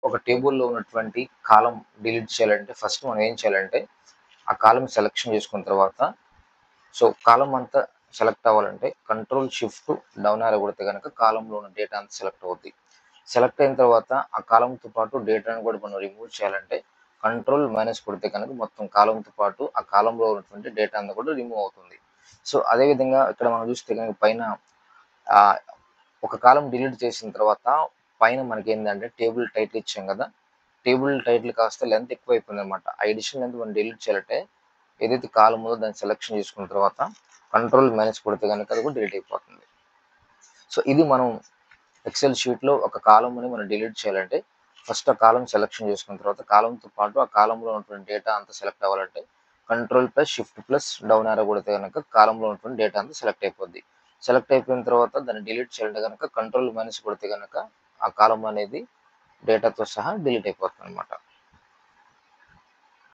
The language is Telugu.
ఒక టేబుల్‌లో ఉన్నటువంటి కాలమ్ డిలీట్ చేయాలంటే ఫస్ట్ మనం ఏం చేయాలంటే, ఆ కాలమ్ సెలక్షన్ చేసుకున్న తర్వాత కాలమ్ అంతా సెలెక్ట్ అవ్వాలంటే కంట్రోల్ షిఫ్ట్ డౌన్ యారో కొడితే గనక కాలమ్‌లో ఉన్న డేటా అంతా సెలెక్ట్ అవుద్ది. సెలెక్ట్ అయిన తర్వాత ఆ కాలమ్‌తో పాటు డేటాను కూడా మనం రిమూవ్ చేయాలంటే కంట్రోల్ మైనస్ కొడితే కనుక మొత్తం కాలమ్‌తో పాటు ఆ కాలమ్‌లో ఉన్నటువంటి డేటా అంతా కూడా రిమూవ్ అవుతుంది. అదే విధంగా ఇక్కడ మనం చూస్తే గనక పైన ఆహ్, ఒక కాలమ్ డిలీట్ చేసిన తర్వాత పైన మనకేందంటే టేబుల్ టైటిల్ ఇచ్చాం కదా! టేబుల్ టైటిల్ కాస్త లెంత్ ఎక్కువైపోయిందనమాట. ఆ ఎడిషన్ లెంత్ మనం డిలీట్ చేయాలంటే ఏదైతే కాలమ్ ఉందో దాన్ని సెలక్షన్ చేసుకున్న తర్వాత కంట్రోల్ మైనస్ కొడితే గనక అది కూడా డిలీట్ అయిపోతుంది. ఇది మనం ఎక్సెల్ షీట్‌లో ఒక కాలమ్‌ని మనం డిలీట్ చేయాలంటే ఫస్ట్ ఆ కాలమ్ సెలక్షన్ చేసుకున్న తర్వాత కాలమ్‌తో పాటు ఆ కాలమ్‌లో ఉన్నటువంటి డేటా అంతా సెలెక్ట్ అవ్వాలంటే control plus shift plus down arrow కొడితే గనక కాలమ్‌లో ఉన్నటువంటి డేటా అంతా సెలెక్ట్ అయిపోద్ది. సెలెక్ట్ అయిపోయిన తర్వాత దాన్ని డిలీట్ చేయాలంటే గనక కంట్రోల్ మైనస్ కొడితే గనక ఆ కాలమ్ అనేది డేటాతో సహా డిలీట్ అయిపోతుందనమాట.